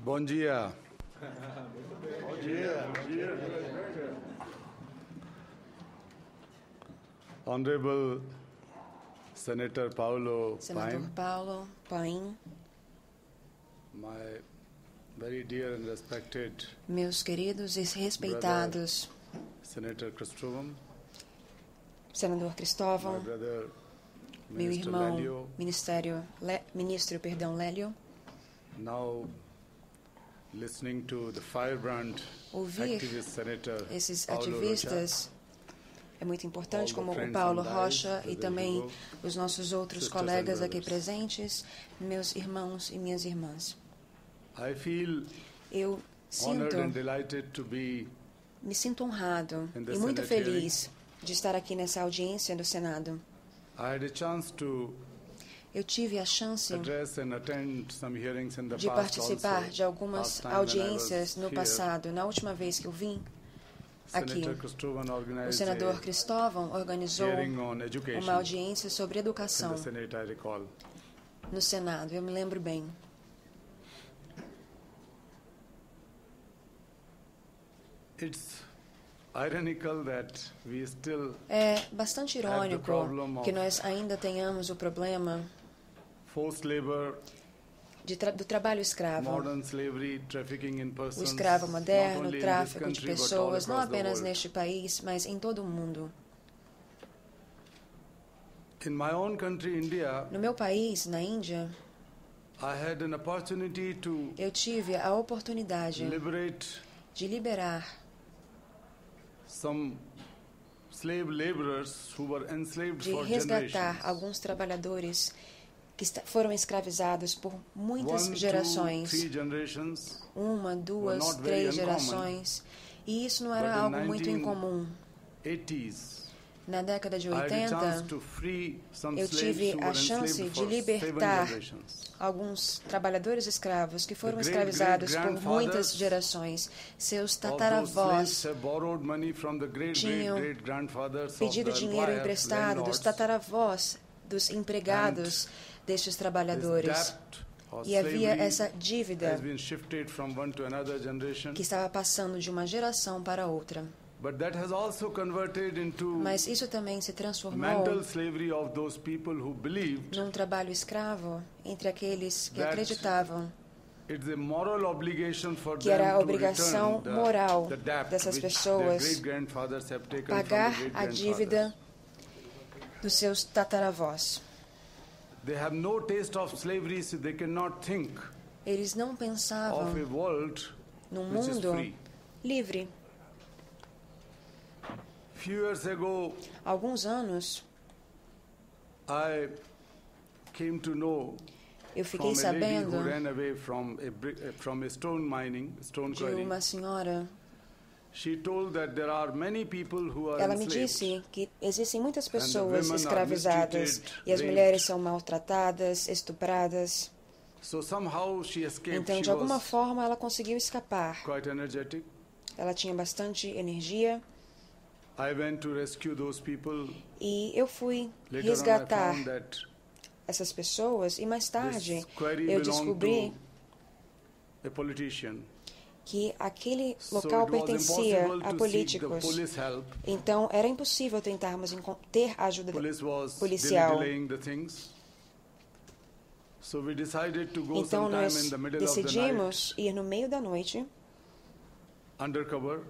Bom dia. Bom dia. Honorable Senator Paulo Senador Paim, Paulo Paim, my very dear and respected meus queridos e respeitados Senator Cristóvão, Senador my Cristóvão, brother meu Minister irmão Lélio, Ministro Lélio, now listening to the firebrand ouvir activist Senator esses Paulo ativistas é muito importante, all the como o friends Paulo and allies, Rocha e Brother também Hugo, os nossos outros sisters and colegas aqui brothers. presentes, meus irmãos e minhas irmãs. I feel Eu honored and delighted to be me sinto honrado In the e muito Senate feliz de estar aqui nessa audiência do Senado. I had a chance to Eu tive a chance address and attend some hearings in the de past participar also. de algumas Last time when I audiências was no here, passado. Na última vez que eu vim aqui, Senator Cristóvão o organized senador a Cristóvão organizou hearing on education uma audiência sobre in educação the Senate, I recall. no Senado. Eu me lembro bem. It's ironical that we still É bastante have the irônico problem que of nós ainda tenhamos o problema forced labor, do trabalho escravo. modern slavery, trafficking in O persons, escravo not moderno, only in this tráfico de country, but all pessoas, não across the apenas world. neste país, mas em todo o mundo. In my own country, India, No meu país, na Índia, I had an opportunity to eu tive a oportunidade liberate de liberar some slave laborers who were enslaved de for resgatar generations. alguns trabalhadores que foram escravizados por muitas 1, 2, gerações, 3 generations. uma, duas, not very três uncommon. gerações, e isso não era But in algo muito incomum. 80s, Na década de I had a chance 80, to free some eu slaves tive who a were chance enslaved de for 7 libertar generations. alguns trabalhadores escravos que foram The escravizados por great-great-grandfathers muitas gerações. Seus Of those tataravós slaves have borrowed money from the tinham great-grandfathers of pedido the dinheiro empire, emprestado dos landlords. tataravós dos empregados destes This trabalhadores. debt or E havia slavery essa dívida has been shifted from one to another generation. que estava passando de uma geração para outra. But that has also converted into Mas isso também se transformou mental slavery of those people who believed num trabalho escravo entre aqueles que That acreditavam it's a moral obligation for que them era a to obrigação return moral the debt dessas which their pessoas great-grandfathers have taken pagar from the a dívida great-grandfathers. dos seus tataravós. They have no taste of slavery, so they cannot think Eles não of pensavam a world num which is mundo free. livre. Few years ago, Há alguns anos, I came to know eu fiquei from a lady who sabendo ran away from a stone mining, stone de quarry. uma senhora. She told that there are many people who are Ela me enslaved. disse que existem muitas And the pessoas women are escravizadas mistreated, e as raped. mulheres são maltratadas, estupradas. So somehow she escaped. Então, She de alguma was forma, ela conseguiu escapar. quite energetic. Ela tinha bastante energia I went to rescue those people. e eu fui Later on, I resgatar found that essas pessoas e mais tarde this quarry eu belonged descobri to a politician. que aquele So local it was pertencia impossible a to seek the políticos. police help. Então, era impossível tentarmos ter a ajuda Police was policial. delaying the things. So we decided to go Então, sometime nós in the middle of the night, decidimos ir no meio da noite undercover,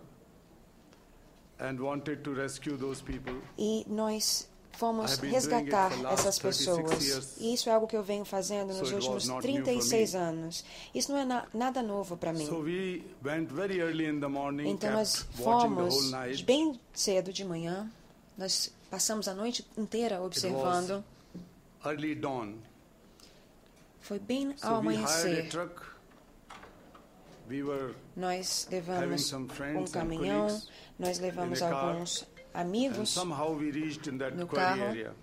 and wanted to rescue those people. e nós fomos I've been resgatar doing it for last essas 36 pessoas. years. E isso é algo que eu venho fazendo So nos it was últimos not new for 36 me. anos. Isso não é nada novo para mim. So we went very early in the morning, Então nós kept watching the whole fomos night. bem cedo de manhã. Nós passamos a noite inteira observando. Early dawn. Foi bem So ao we hired a amanhecer. truck. We were Nós having levamos some friends and caminhão, colleagues nós levamos in a car, alguns and amigos somehow we reached in that no quarry carro area.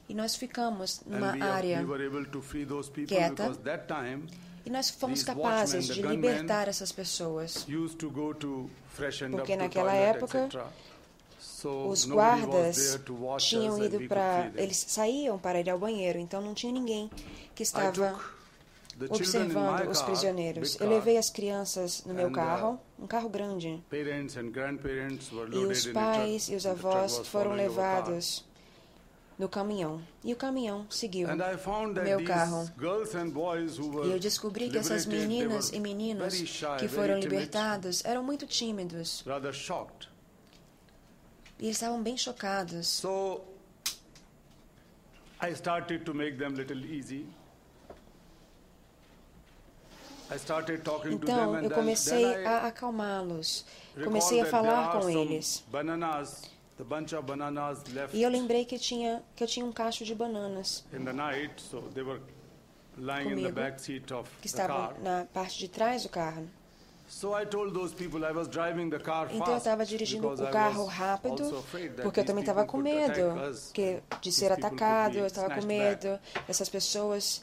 e nós ficamos And numa área we were able to free those people quieta. because that time e nós fomos these capazes watchmen, de the libertar essas pessoas. used to go to freshen up Porque to naquela toilet, época, etc. So Os nobody was guardas there to watch us tinham and ido we could para. free them. Eles saíam para ir ao banheiro, então não tinha ninguém que I estava took the children in observando my os car, prisioneiros. big Eu car, levei as crianças no meu and, carro, um carro grande. parents and grandparents were E loaded os in a pais truck, e os and the truck avós was foram following our car. levados no caminhão. E o caminhão seguiu And I found o that meu these carro. girls and boys who E eu were descobri que essas liberated, they meninas were e meninos very shy, que very foram timid, libertados eram muito tímidos. rather shocked. E eles estavam bem chocados. So I started to make them little easy. I started talking to them, Então, and eu comecei then I a acalmá-los. recalled Comecei a that there falar are com some eles. bananas, the bunch of bananas left E eu lembrei que eu tinha um cacho de bananas in the night, so they were lying in the comigo, back seat of que the car. estavam na parte de trás do carro. So I told those people I was driving the car Então eu fast estava dirigindo because o I carro was rápido, also afraid that porque eu these também estava people com could medo attack us, de these ser people could atacado, be eu estava com snatched back. medo dessas pessoas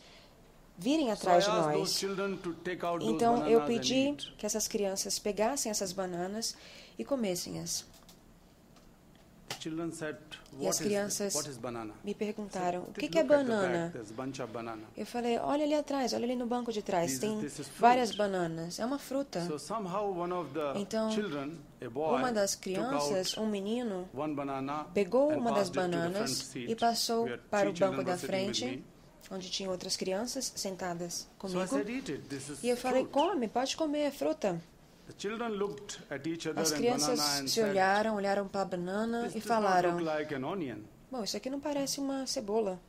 virem So I atrás de asked those nós. children to take out those Então eu bananas and pedi eat. que essas crianças pegassem essas bananas e comessem-as. The children said, E as crianças what is banana? me perguntaram, o que Look é at the back, banana? there's a bunch of banana. Eu falei, olha ali atrás, olha ali no banco de trás, tem This is fruit. várias bananas. É uma fruta. So somehow one of the Então, children, a boy, uma das took out crianças, um menino, one banana pegou and uma das passed it to the front bananas seat, e passou where para o three banco children da were sitting with frente, me. onde tinham outras crianças sentadas So I comigo. said, eat it. This is E eu falei, fruit. come, pode comer, é fruta. The children looked at each other As and crianças banana and se said, olharam para a banana this e does not falaram, look like an onion. bom, isso aqui não parece uma cebola.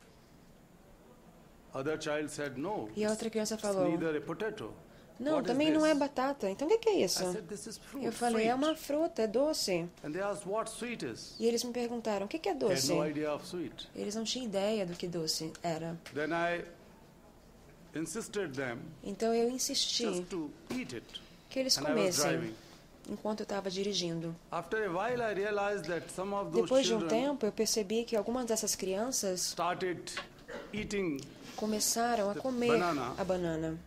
Other child said, no, E a outra criança it's falou, neither a potato. não, What is também não é this? batata. Então o que é isso? I said, this is fruit, Eu falei, é sweet. uma fruta, é doce. And they asked what sweet is. E eles me perguntaram, o que é They had doce? no idea of sweet. Eles não tinham ideia do que doce era. Then I insisted them Então eu insisti just to eat it. que eles And I was comessem driving. enquanto eu estava dirigindo. After a while, I realized that some of those Depois de um children tempo, eu percebi que algumas dessas crianças started eating começaram a The comer banana. a banana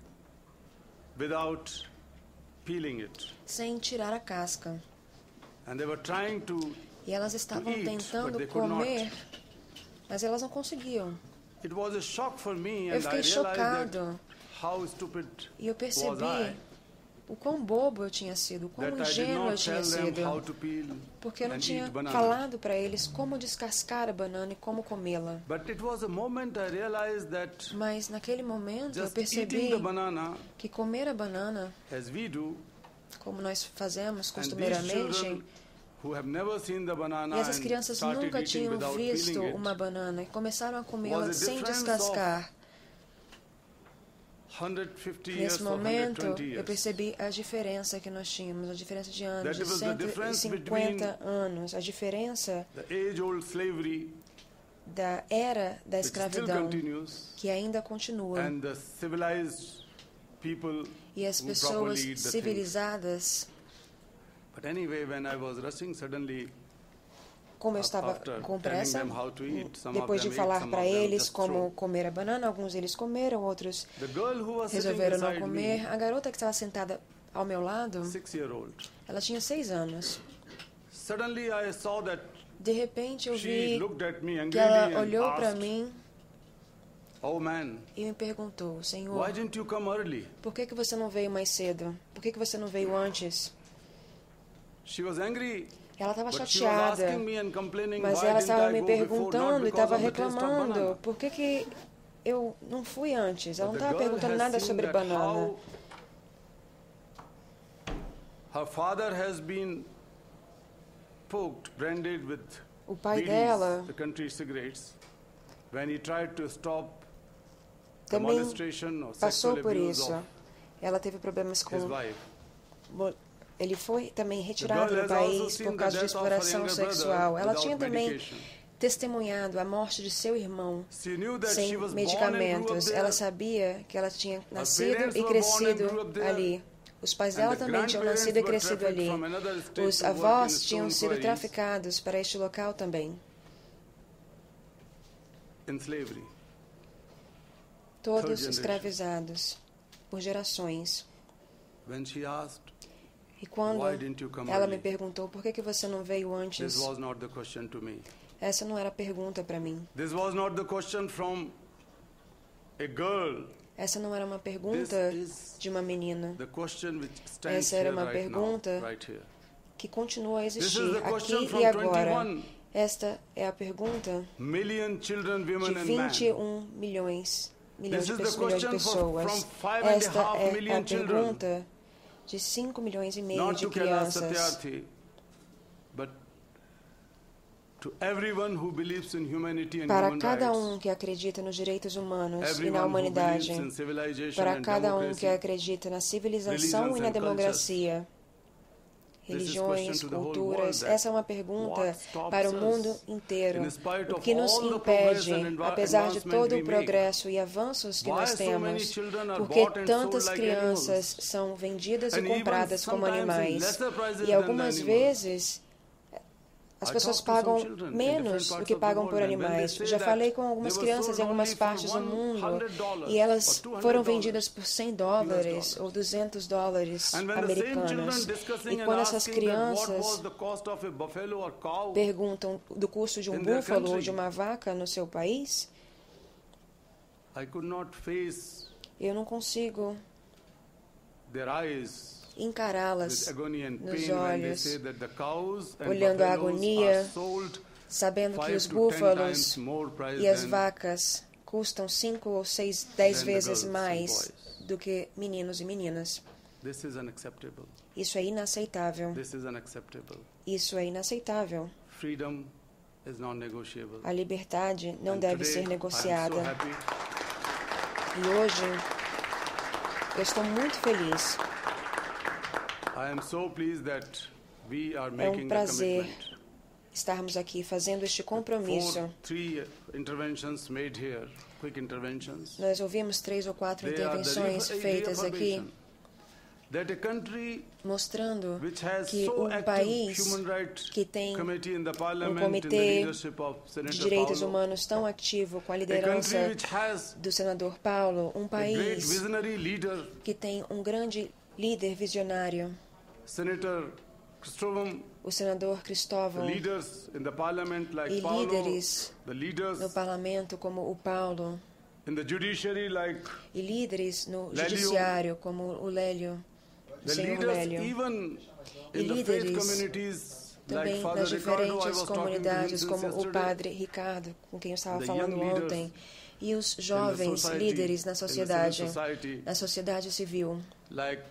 without peeling it. sem tirar a casca. And they were trying to, E elas estavam eat, but tentando they could not. comer, mas elas não conseguiam. it was a shock for me, Eu and I fiquei realized chocado that how stupid e eu was percebi I, o quão bobo eu tinha sido, o quão that I did ingênuo eu not tinha tell them how sido. to peel Porque eu não and tinha eat banana. falado para eles como descascar a banana e como comê-la. But it was a moment I realized that Mas naquele momento eu just percebi eating the banana que comer a banana, as we do, como nós fazemos and these costumeiramente, children who have never seen the banana e essas and crianças started nunca eating tinham without visto peeling it, uma banana e começaram a comê-la was a sem difference descascar. 150 years Nesse or momento, 120 eu years. percebi a diferença que nós tínhamos, a diferença de anos, de That was the difference 150 anos, a diferença The age-old slavery da era da which still escravidão, continues, que ainda continua. and the civilized people E as who pessoas properly eat the things. civilizadas, But anyway, when I was rushing, suddenly, como eu estava after com telling pressa, them how to eat, some of depois de them ate, falar some para of them eles just como threw. comer a banana, alguns deles comeram, outros The girl who was sitting resolveram não beside comer. me, A garota que estava sentada ao meu lado, 6-year-old, ela tinha 6 anos. suddenly I saw that De repente eu she vi looked at me que ela angrily and olhou para asked, mim "Oh man, e me perguntou, Senhor, why didn't you come early?" por que você não veio mais cedo? Por que você não veio antes? She was angry, Ela estava but she was chateada, asking me and complaining, mas why ela didn't estava I me go before? Not perguntando e because estava of the taste of reclamando, banana. por que eu não fui antes? Ela não But the estava girl perguntando has nada seen sobre that banana. how her father has been poked, branded with O pai bidis, dela the country cigarettes, when he tried to stop the também molestation or passou sexual por abuse isso. of Ela teve problemas his com... wife. Ele foi também The retirado girl do has also país seen por the causa de death of her exploração younger sexual. brother Ela tinha without também medication. testemunhado a morte de seu irmão She knew that sem she was born and grew up medicamentos. there. Ela sabia que ela tinha nascido parents e were born and crescido grew up there. ali. Os pais And dela the também tinham grandparents nascido e were crescido trafficked ali. from another state Os to work in avós tinham stone sido quarries traficados para este local também. in slavery. Todos Third generation. escravizados por gerações. When she asked, E quando "Why didn't you come ela me early?" perguntou por que você não veio antes, This was not the question to me. essa não era pergunta para mim. This was not the question from a girl Essa não era uma This pergunta is de uma menina, the question which stands Essa era here uma right now, pergunta right here. que continua a This is existir the question aqui from e agora. 21 Esta é a pergunta million children, de women and men. 21 milhões de This is the milhões de question pessoas. from 5.5 Esta é a million children. pergunta de 5 milhões e meio Not de to Kailash crianças. Satyarthi, but to everyone who believes in humanity and Para human cada rights. que acredita nos direitos humanos e na Everyone who humanidade. believes in civilization Para and cada que democracy. acredita na civilização religions e na and democracia. This is Religiões, question to the whole culturas. world that Essa é uma pergunta what stops para o us mundo inteiro. in spite O of que nos all the progress impede, and apesar de advancement todo we o make? progresso e avanços que Why nós so many temos? children are Porque bought and sold tantas like crianças animals? são vendidas e And even compradas como sometimes in animais. lesser prices E than algumas the animals. vezes as I pessoas talked to some pagam children in menos different do parts que of the pagam world, por and when they animais. say Já that falei com algumas they were crianças em sold algumas only for partes do mundo $100 e elas or $200 foram vendidas por $100 ou $200 And when the same children americanos. discussing E and quando essas asking that what was crianças the cost of a buffalo or cow, perguntam do custo de um in their búfalo ou country. de uma vaca no seu país, I could not face eu não consigo their eyes with encará-las agony and nos pain when they olhos, say that the cows and olhando a buffaloes agonia, are sold sabendo que 5 os to 10 búfalos times more price e as than vacas custam 5 ou 6, 10 than the vezes girls and mais boys. do que meninos e meninas. This is unacceptable. Isso é inaceitável. This is unacceptable. Isso é inaceitável. Freedom is non-negotiable. A liberdade não And deve today, ser I am negociada. so happy E hoje eu estou muito feliz. I am so pleased that we are É making um the prazer commitment. estarmos aqui fazendo este compromisso. Three interventions made here, quick interventions. Nós ouvimos 3 ou 4 They are the intervenções feitas aqui, reaffirmation that a country mostrando which has que so um active país human rights que tem committee in the parliament, in the comitê leadership of de Senator direitos Paulo, humanos tão ativo com a a country liderança which has do senador Paulo, um a great país visionary leader, que tem um grande líder visionário, Senator Cristóvão, o senador the Cristóvão, leaders in the parliament like e Paulo, líderes the leaders no parlamento como o Paulo, in the judiciary like e líderes no Lélio, judiciário como o Lélio, o the senhor leaders Lélio, even E in the faith líderes communities like também Father nas Ricardo. I diferentes was talking to him comunidades, since como o yesterday. padre Ricardo, com quem eu estava The falando young leaders ontem, e os in the jovens society, líderes na in the civil sociedade, society, na sociedade civil, like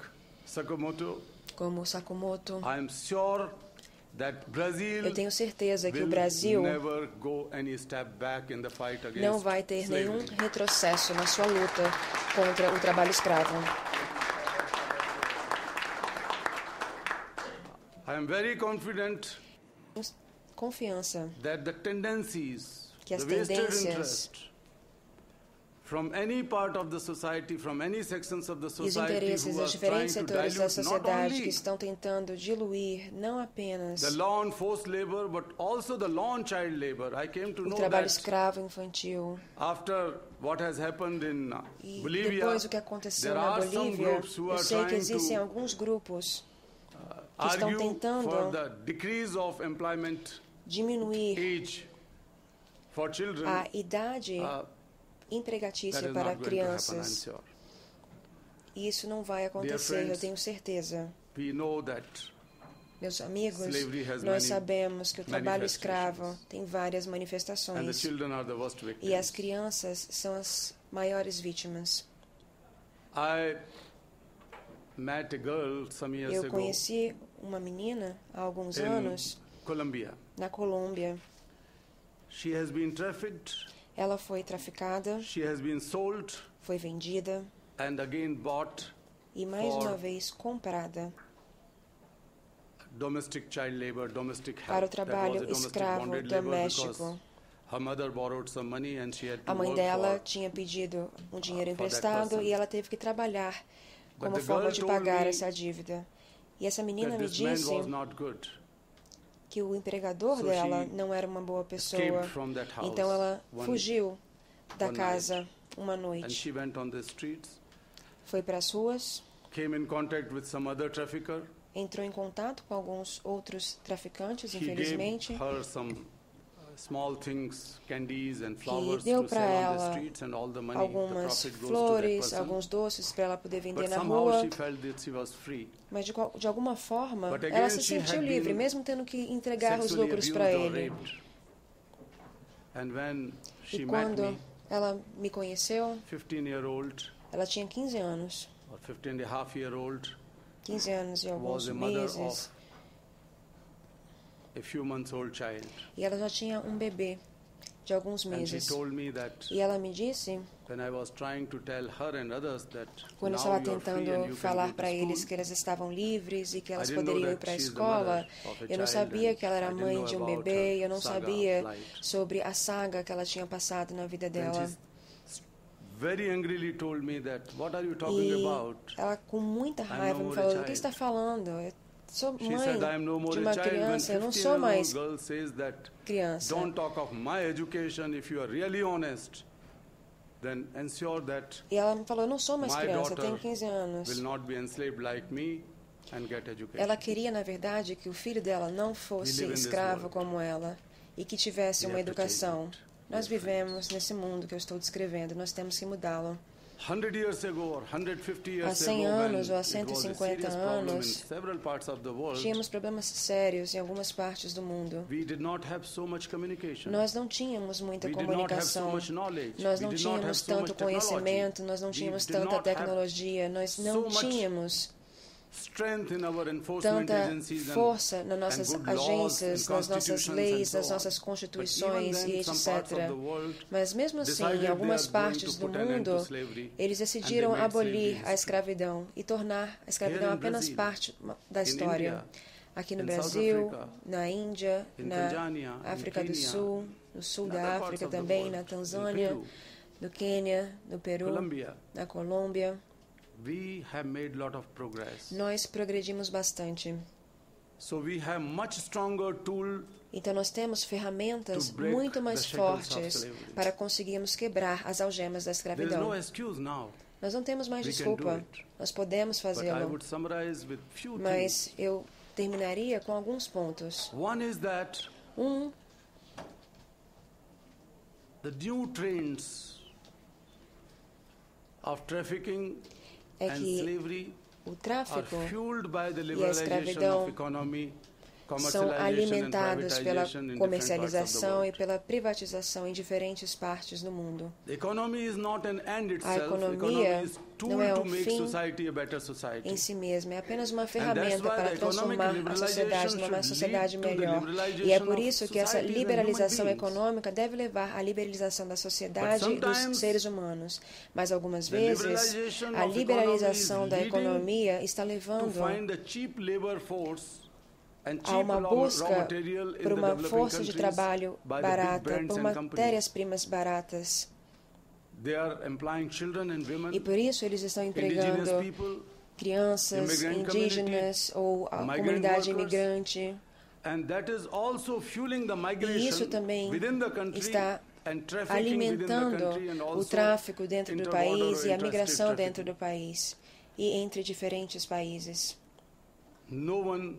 Sakamoto. como Sakamoto. I am sure that Brazil Eu tenho certeza que o will Brasil never go any step back in the fight against não vai ter nenhum slavery. retrocesso na sua luta contra o trabalho escravo. I am very confident Confiança that the tendencies, que as the vested tendências interest from any part of the society, from any sections of the e os society interesses who dos are trying diferentes to setores da dilute not sociedade que only estão tentando diluir não apenas the law on forced labor, but also the law on child labor. I came to o know trabalho that escravo infantil. after what has happened in E Bolivia, depois o que aconteceu there na are some Bolívia, groups who eu are sei que trying existem to alguns grupos que estão argue tentando for the decrease of employment diminuir age for children. a idade That empregatícia is para not going to happen, I'm crianças. sure. E isso não vai acontecer, eu friends, tenho certeza. We know that Meus amigos, slavery has nós many sabemos que o trabalho escravo manifestations. tem várias and the manifestações children are the worst e as victims. crianças são as maiores vítimas. I met a girl some years Eu ago conheci uma menina há alguns in anos Colombia. na Colômbia. She has been trafficked, Ela foi traficada, she has been sold, foi vendida and again bought e mais For uma vez comprada domestic child labor, domestic help. para o That was trabalho a domestic escravo bonded labor because doméstico. her mother borrowed some money and she had to A mãe work dela for. tinha pedido um dinheiro for that emprestado person. e ela teve que trabalhar But como the forma girl de told pagar me essa dívida. E essa menina That me this man disse was not good. que o empregador So dela she não era uma boa pessoa. Escaped from that house Então ela one- fugiu da one casa uma and noite. she went on the streets, Foi para as ruas, came in contact with some other trafficker. entrou em contato com alguns outros traficantes, He gave infelizmente. her some small things, candies and flowers deu to para sell on the ela streets, and all the money, the algumas profit goes to that flores, person. alguns doces para ela poder vender But na somehow rua. she felt that she was free. Mas de alguma forma, But again, ela se she sentiu had livre, been mesmo tendo que entregar os Sexually lucros abused para or ele. raped. And when she E met quando me, ela me conheceu, 15-year-old ela tinha 15 anos. or 15-and-a-half-year-old 15 anos e was alguns a mother meses. of a few months old child. E ela já tinha um bebê de alguns And she meses. told me that E ela me disse, when I was trying to tell her and others that quando eu now estava you are free and tentando you falar can go para to eles school, que elas estavam livres e que elas I didn't know poderiam ir that para a she's the escola, mother of a eu não child sabia and que ela era I didn't mãe know de um about bebê, her eu não saga sabia of life. sobre a saga que ela tinha passado na vida Then dela. she very angrily told me that, what are you talking E about? ela, com muita I'm raiva, no me more falou: a o que você child. está falando? Eu sou She mãe said, I am no more de a uma child. When criança, eu não sou 15-year-old mais girl says that, criança. don't talk of my education. If you are really honest, then ensure that E ela me falou: eu não sou mais my criança, eu daughter tenho 15 anos. will not be enslaved like me and get education. Ela queria, na verdade, que o filho dela não We fosse live in this escravo world. como ela e que tivesse We uma have to change educação. it. Nós Dear vivemos nesse mundo que eu estou descrevendo, nós temos que mudá-lo. 100 years ago or 150 years Há 100 ago, anos when ou há it was a 150 serious problem in anos, several parts of the world, tínhamos problemas sérios em algumas partes do mundo. we did not have so much communication. Nós não tínhamos muita We did not have so comunicação, much knowledge. nós We não did not have tínhamos so much tanto technology. conhecimento, nós não We tínhamos did tanta not have tecnologia, nós so não much tínhamos strength in our enforcement tanta agencies força nas nossas and good laws agências, and nas nossas constitutions leis, and nas so on. nossas But constituições even e then, some parts of etc. the world Mas mesmo assim, decided em they algumas are going partes to do put an end to mundo, slavery, eles and decidiram they made slavery abolir a history. escravidão e tornar a escravidão Here in apenas Brazil, parte da in história. India, Aqui no in South Brasil, Africa, na Índia, in na Tanzania, in África do Kenya, Sul, no sul in da other parts África of the também, world, na in Tanzânia, Peru, no Quênia, no Peru, Colombia, na Colômbia. we have made lot of progress. Nós progredimos bastante. So we have much stronger tool Então nós temos ferramentas to break muito the mais shackles of fortes slavery. para conseguirmos quebrar as algemas da There is no escravidão. excuse now, Nós não temos mais We can desculpa. do it. Nós podemos but I fazê-lo. would summarize with few things. Mas eu terminaria com alguns pontos. One is that the new trends of trafficking É and que slavery o are tráfico fueled by the e a liberalization escravidão of economy, são commercialization and alimentadas pela privatization in different parts of the comercialização e world. pela privatização em diferentes partes do mundo. The economy is not an end A itself. economia Economy is tool não é to um make fim society a better society. em si mesma, é apenas uma And that's ferramenta why para the economic transformar a liberalization sociedade numa should sociedade lead to the melhor. E é liberalization por of isso que essa societies and liberalização human beings. econômica deve levar à liberalização da sociedade e dos sometimes seres humanos. Mas algumas the vezes liberalization a of liberalização economy da is leading economia está To levando find a cheap labor force and a cheap uma raw busca material in por the uma developing força de countries trabalho by the big barata, brands por and companies. matérias-primas baratas. They are employing children and women, E por isso eles estão indigenous empregando people, crianças immigrant indígenas ou a migrant comunidade workers, imigrante. and that is also fueling the E isso migration também within the country está and trafficking within the alimentando country and o also tráfico dentro do interborder país or e a interstate migração dentro trafficking. do país e entre diferentes países. No one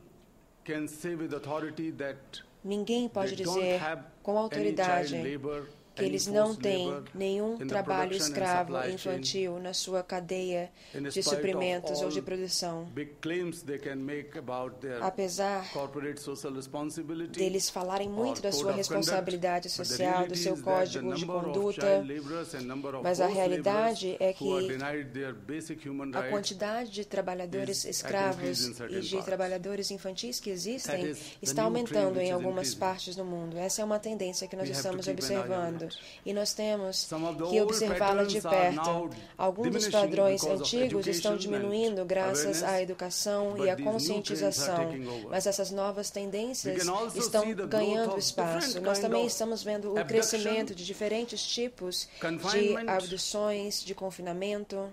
can say with authority that Ninguém pode they don't dizer have com any autoridade child labor, que any eles não forced têm labor nenhum in the trabalho production and escravo supply chain. infantil na sua cadeia In de spite of suprimentos ou all de produção. big claims they can make about their Apesar corporate social responsibility deles falarem muito or da code sua of responsabilidade conduct, but the social, do reality seu is that the código de number of conduta, child laborers and number of mas a forced realidade laborers é who are que denied their basic human a rights quantidade de trabalhadores is at escravos increase in certain e de parts. trabalhadores infantis que existem That is the está new aumentando trend which em is algumas increasing. partes do mundo. Essa é uma tendência que nós We have to estamos keep an eye on observando. it. E nós temos Some of the que old observá-la de patterns are perto. now Alguns dos diminishing padrões because of antigos estão education and diminuindo graças à awareness, educação but e à these new trends are conscientização. taking over. Mas essas novas We tendências can also estão see the growth ganhando of espaço. different Nós kind também of estamos vendo o abduction, crescimento de diferentes tipos de confinement, abduções, de confinamento,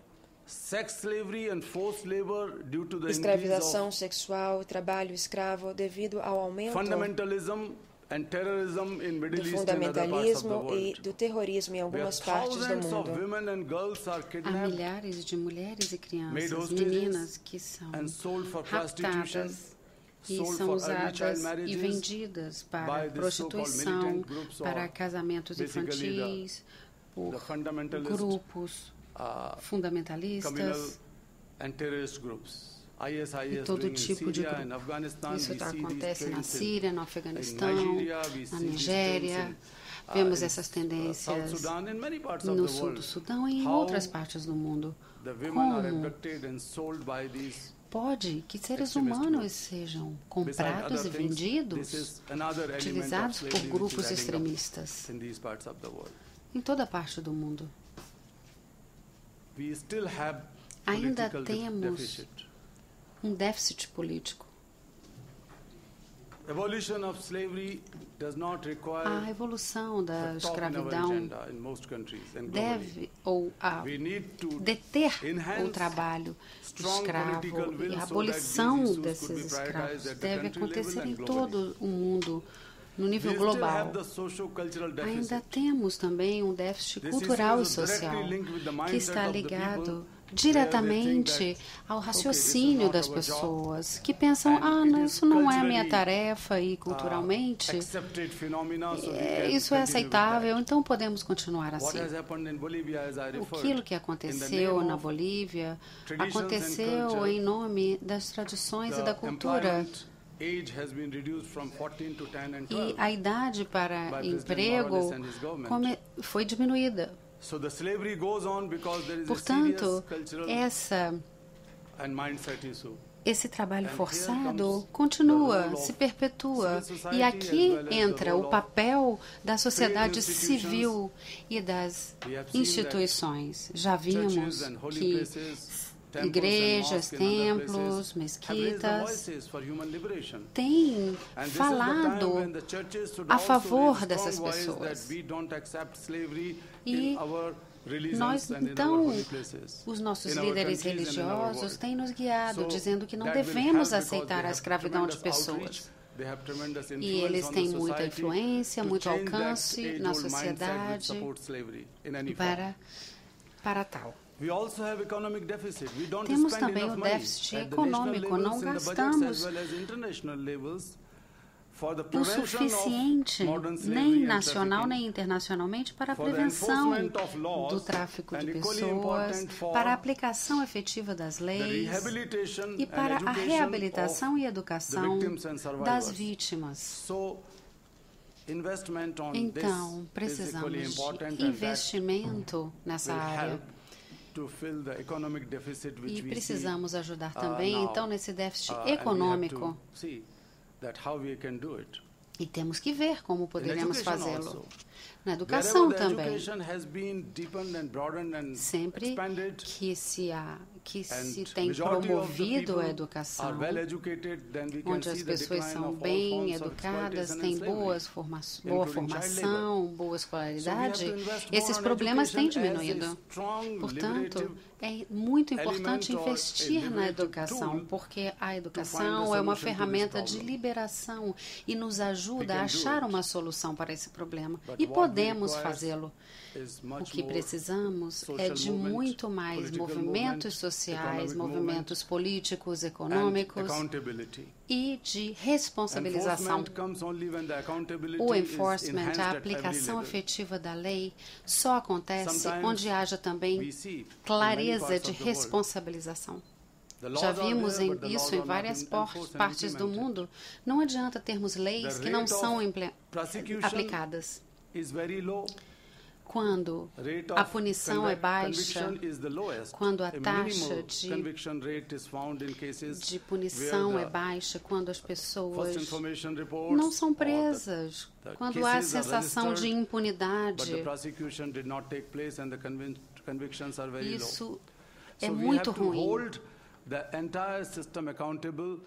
sex slavery and forced labor due to the increase escravização of sexual, trabalho escravo, devido ao aumento fundamentalism and terrorism in Middle do East and other parts of the fundamentalismo e world. do terrorismo em Where algumas partes do thousands of mundo. women and girls are Há kidnapped milhares de mulheres e Made crianças, hostages meninas que são and sold for prostitution, raptadas e sold são for early child usadas e marriages vendidas para by these so-called prostituição, militant groups para or casamentos basically infantis, por the fundamentalist grupos communal fundamentalistas and terrorist groups. e ISIS todo doing in tipo de Syria and grupo. Afghanistan. Isso We see these acontece na trends Síria, no in Afeganistão, Nigeria, we na see these Nigéria. trends in, Vemos in, essas South tendências Sudan, in many parts of no the sul world. do Sudão e em How outras partes do mundo. the women are Como abducted and sold by these. pode que seres extremist humanos groups. sejam Besides comprados e other things, this vendidos, is another element of utilizados por slavery which grupos is adding up extremistas in these parts of the world. em toda parte do mundo. We still have Ainda political temos deficit. déficit político. Abolition of slavery does not require A evolução da the top in our escravidão agenda in most countries and globally. deve ou a We need to deter enhance o trabalho strong escravo political will e a so that abolição these issues desses could be prioritized escravos at the deve country level acontecer and em globally. todo o mundo, no nível We still global. have the socio-cultural Ainda deficit. temos também um déficit This cultural e issue is social directly linked with the que mindset está of the ligado people, diretamente ao raciocínio das pessoas que pensam, não, isso não é a minha tarefa e culturalmente accepted phenomena, so we can isso é continue with aceitável, that. então podemos continuar What assim. has happened in Bolivia, as I referred, Aquilo que in the aconteceu name na of Bolívia traditions and aconteceu culture, em nome das tradições e da the cultura. employment age has been reduced from 14 to 10 and E 12. a idade para by President emprego Morales and his government. foi diminuída. So the slavery goes on because there is Portanto, a serious cultural and mindset issue. esse trabalho And here forçado comes the continua, role se of perpetua. civil society E aqui as well as the entra role o of papel da sociedade institutions. civil e das We have seen instituições. Já vimos Churches and holy que places, temples and igrejas, mosques and other templos, places have raised the mesquitas voices for human liberation. têm And this is the time falado when the churches should a also favor raise a dessas strong voice pessoas. that we don't accept slavery E in our religions nós, and in our então, holy places, os nossos in our líderes countries and in our religiosos world. têm nos guiado, So dizendo que não that will devemos help aceitar because a they have escravidão de tremendous outreach, pessoas. they have tremendous E influence eles on the têm muita society influência, to muito change that alcance na age-old mindset which sociedade supports slavery in any form. para tal. We also have economic deficit. We don't Temos spend também enough o money déficit at the national econômico, levels, não in the budgets, gastamos as well as international levels for the o prevention suficiente, of modern slavery nem and nacional trafficking. nem internacionalmente, para a For the prevenção enforcement of laws, do tráfico de and equally pessoas, important for para a aplicação efetiva das the leis rehabilitation e and para a education reabilitação e of educação the victims and survivors. das vítimas. So, investment on Então, this is equally precisamos important de and that investimento nessa will área. help to fill the economic deficit which E we precisamos ajudar see, também, now. então, nesse déficit And we have econômico. to see that how we can do it. E temos que ver como poderemos education fazê-lo. also. Na educação Wherever the também. education has been deepened and broadened and Sempre expanded, que se and tem majority of the promovido a people educação, are well educated, then we can onde as see the pessoas decline são of all bem forms of educadas, exploitation têm and slavery. boa including formação, boa escolaridade, So we have to invest more esses on problemas têm education as a diminuído. strong, Portanto, liberative é muito importante element or investir a na liberative educação, tool porque a find educação a é uma solution to this ferramenta de problem. liberação e nos We ajuda can a do achar it. uma solução para esse problema. But E what we podemos require fazê-lo. is O much que more precisamos é social de movement, muito mais political movimentos movement, sociais, economic movimentos políticos, and econômicos accountability. e de responsabilização. Enforcement comes only when the accountability O is enforcement, enhanced a at every aplicação level. efetiva da lei, só acontece Sometimes onde haja também We see in many clareza parts de of the world, responsabilização. the laws Já are vimos there, but the isso laws em are not várias enforced and partes do implemented. mundo. Não adianta termos leis The que não rate são of prosecution aplicadas. is very low. Quando Rate a of punição é baixa, conviction is the lowest. quando a minimal taxa de conviction rate is found in cases punição where é the baixa, quando as pessoas first information reports não são or presas, the quando há a cases are sensação de registered, but impunidade. the prosecution did not take place and the convictions are very low. Isso é So we muito have to ruim. hold the entire system accountable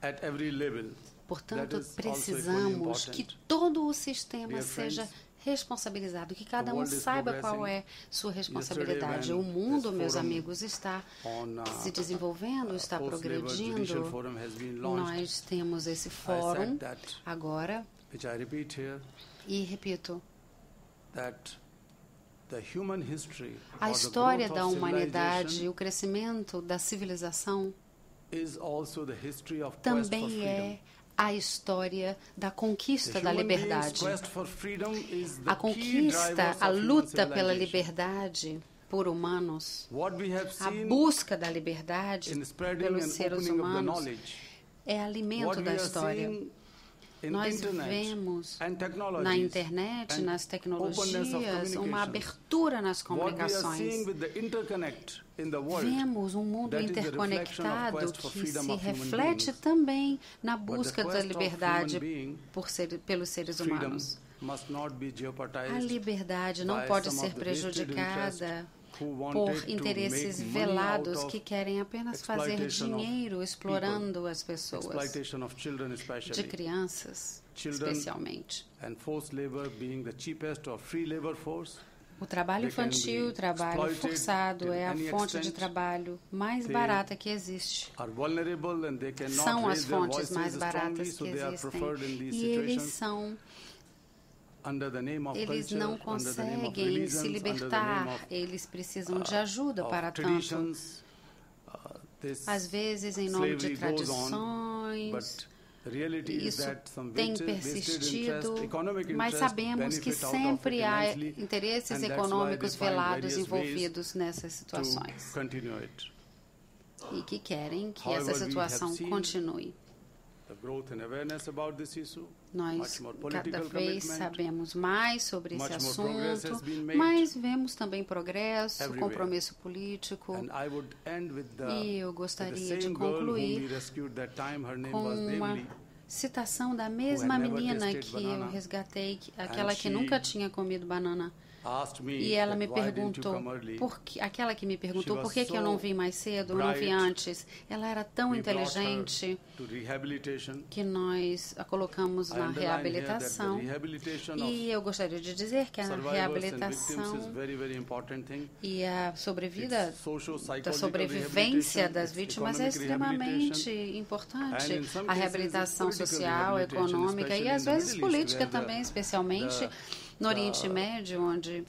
at every level. Portanto, That is also equally precisamos que important. todo o sistema Dear seja friends, responsabilizado, que cada the um world is saiba qual progressing. é sua responsabilidade. Yesterday, O when mundo, this meus forum amigos, está on se desenvolvendo, está post-labor judicial progredindo. forum has been launched. Nós temos esse I fórum said that, agora which I repeat here, e repito, that the human history a or the história growth da of humanidade, civilization o crescimento da civilização is also the history of quest for também freedom. é a história da conquista The da human being's liberdade. quest for freedom is the A key conquista, driver a of human luta pela civilization. liberdade por humanos, What we have a seen busca da liberdade in spreading pelos and seres opening of the humanos knowledge, é alimento what we da are história. seeing in Nós internet vemos and technologies na internet, and nas openness of tecnologias, communication. uma abertura nas What we are seeing comunicações. with the interconnect in the world, Vemos um mundo that is the reflection of interconectado quest for que freedom se of human reflete beings. também na But the busca da quest of liberdade human being, pelos seres freedom humanos. must not be jeopardized A liberdade não by pode some ser of the vested prejudicada who wanted por to interesses make money velados out of que querem apenas fazer exploitation of dinheiro explorando as pessoas, exploitation of children de especially, crianças Children especialmente. and forced labor being the cheapest or free labor force. O trabalho They can infantil, be o trabalho exploited forçado to é a any fonte de extent. trabalho mais They barata que existe. Are vulnerable and they cannot São as raise their fontes voices mais strongly, baratas so que they are existem. preferred in these E eles situations under the name of eles culture, não under the name of conseguem religions, se under the name libertar, of eles precisam de ajuda of para tanto. traditions. This Às vezes, em nome de slavery goes on, tradições, but the reality is isso that some tem vested persistido, interest, economic mas interest sabemos que benefit out of sempre it há immensely, interesses and that's why econômicos they find velados various envolvidos nessas ways situações to continue it. e que querem que However, essa we situação have seen continue. The growth and awareness about this issue, Nós much more cada political vez commitment, sabemos mais sobre esse much more progress has assunto, been made mas vemos também progresso, everywhere. compromisso político. and I would end with E eu with the gostaria de same girl whom we concluir rescued that time. Her name com was uma Devli. citação da mesma never menina tasted que eu banana, resgatei, aquela que she nunca tinha comido banana. Asked me E ela that me why didn't you perguntou, come early? aquela que me perguntou She por was que eu não so vim mais cedo, eu não vim bright. antes. Ela era tão We brought her inteligente to rehabilitation. que nós a colocamos I na underline here that the reabilitação. rehabilitation of E eu gostaria de dizer que a survivors and victims reabilitação is very, very important thing. e a sobrevida It's social, da psychological sobrevivência rehabilitation, das it's vítimas é economic rehabilitation, extremamente importante. and in some A cases, reabilitação it's political social, rehabilitation, econômica e especially às in the vezes Middle East, política where também, especialmente no Oriente Médio, onde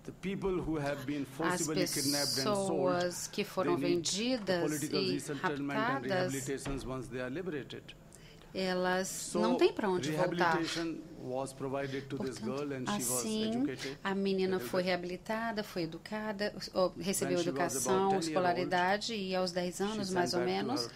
the people who have been as forcibly kidnapped and sold, pessoas que foram they need the vendidas political e resettlement and raptadas, rehabilitations once they are liberated. elas So, não têm para onde voltar. rehabilitation was provided to this girl Portanto, and she was assim, educated. a menina foi reabilitada, foi educada, recebeu When she was educação, about 10 years escolaridade e aos 10 anos, She mais sent ou back to menos, her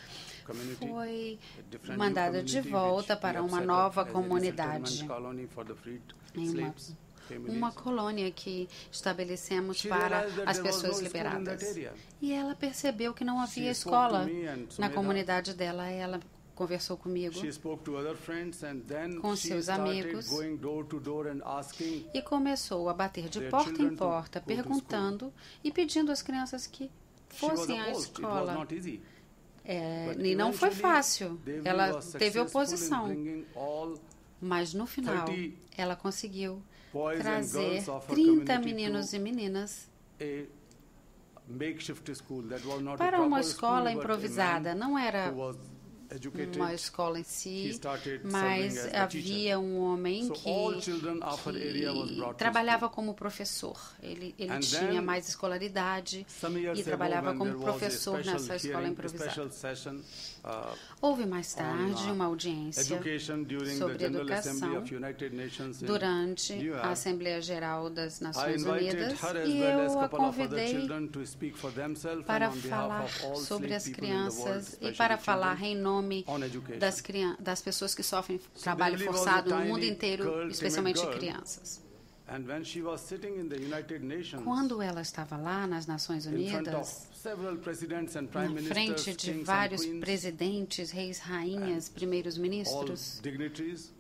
community, foi a different mandada new de community volta which para we have uma set nova up as a comunidade, resettlement colony for the freed em slaves, families. uma colônia que estabelecemos She para realized that as there was no pessoas school in that liberadas. area. E ela percebeu que não havia She spoke to escola me and na Sumedha. comunidade dela. Ela conversou comigo She spoke to other friends and then com she seus started amigos going door to door and asking e começou a bater de their porta em children to porta, go to perguntando e pedindo às crianças que she was fossem à opposed. It was escola. not easy. But E não foi eventually, fácil. Devli Ela was teve successful in oposição, bringing all mas no final 30 ela conseguiu boys and trazer girls of her 30 community meninos to e meninas a makeshift school that was not a para uma proper escola school, but a improvisada. man Não era who was educated. uma escola em He si, started mas serving as a havia um homem So all children of her area was que brought to trabalhava como professor. Ele And tinha then, mais escolaridade Some years e ago, trabalhava when como there was a professor special nessa escola hearing, a improvisada. special session, Houve mais on, tarde uma audiência education during the sobre General Assembly educação of United Nations in durante New a York. Assembleia Geral das I Nações invited Unidas her as e well as eu a couple of other convidei children to speak for themselves and para on behalf falar of all sobre as enslaved people in the world, crianças e especially para children, falar em nome on education. das pessoas que sofrem trabalho Devli was forçado a no mundo tiny inteiro, girl, especialmente timid girl. crianças. And when she was sitting in the United Nations, Quando ela estava lá nas Nações in front of Unidas, several presidents and prime na frente ministers, de kings and vários queens, presidentes, reis, rainhas, primeiros all ministros, dignitaries,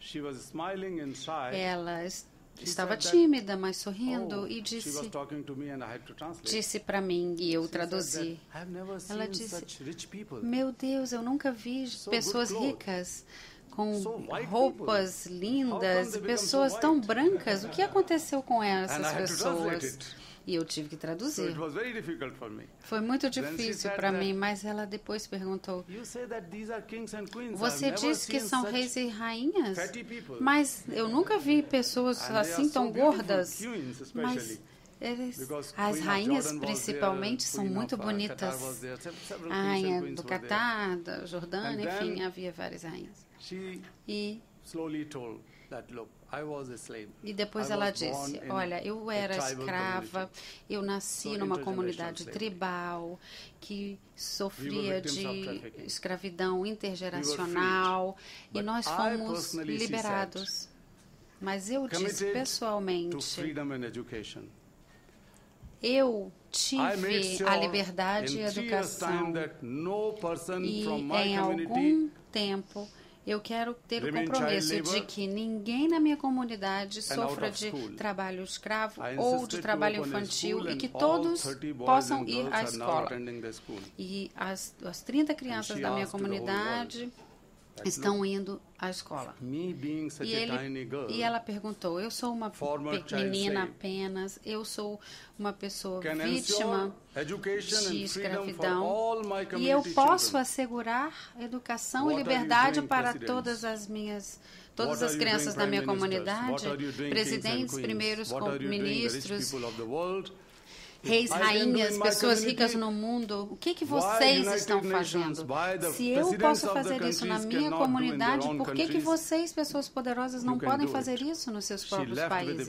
she was smiling and shy. ela estava said that, tímida, mas sorrindo, Oh, e she was disse talking to me and I had to translate. disse para mim, e eu She said traduzi. that, "I've never Ela seen disse, such rich people." meu Deus, eu nunca vi So pessoas good clothes. ricas com So white roupas people. lindas, How come they become pessoas so tão white? brancas. O que aconteceu com And I essas had to translate pessoas? it. E eu tive que So traduzir. it was very difficult for me. Foi muito Then she difícil said para that, mim, mas ela depois perguntou: "You say that these are kings and queens. você I've never diz que seen são such reis e rainhas, fatty people. mas eu nunca vi pessoas And they assim are tão so beautiful, gordas. queens Mas especially." As rainhas, principalmente, são muito bonitas. A rainha do Catar, da Jordânia, enfim, havia várias rainhas. E depois ela disse, olha, eu era escrava, eu nasci numa comunidade tribal que sofria de escravidão intergeracional e nós fomos liberados. Mas eu disse pessoalmente, eu tive a liberdade e a educação e em algum tempo eu quero ter o compromisso de que ninguém na minha comunidade sofra de trabalho escravo ou de trabalho infantil e que todos possam ir à escola. E as 30 crianças da minha comunidade estão indo à escola. E ela perguntou, eu sou uma menina apenas, eu sou uma pessoa vítima de escravidão e eu posso assegurar educação e liberdade para todas as crianças da minha comunidade, presidentes, primeiros ministros, reis, rainhas, pessoas ricas no mundo, o que vocês estão fazendo? Se eu posso fazer isso na minha comunidade, por que vocês, pessoas poderosas, não podem fazer isso nos seus próprios países?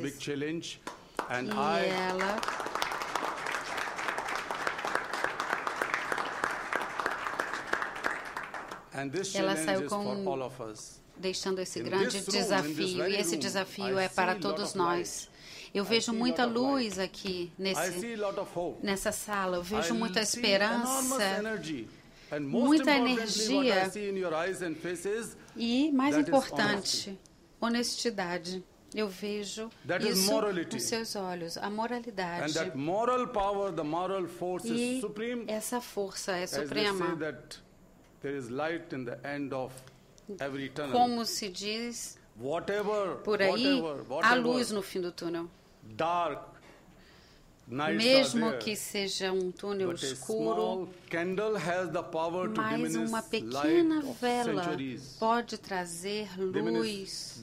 E ela saiu deixando esse grande desafio, e esse desafio é para todos nós. Eu vejo muita luz aqui nessa sala, eu vejo muita esperança, muita energia e, mais importante, honestidade. Eu vejo isso nos seus olhos, a moralidade. E essa força é suprema. Como se diz por aí, há luz no fim do túnel. Mesmo que seja um túnel escuro, mas uma pequena vela pode trazer luz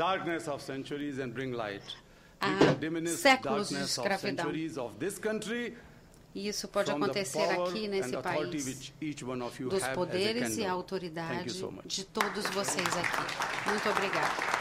a séculos de escravidão. E isso pode acontecer aqui nesse país, dos poderes e a autoridade de todos vocês aqui. Muito obrigada.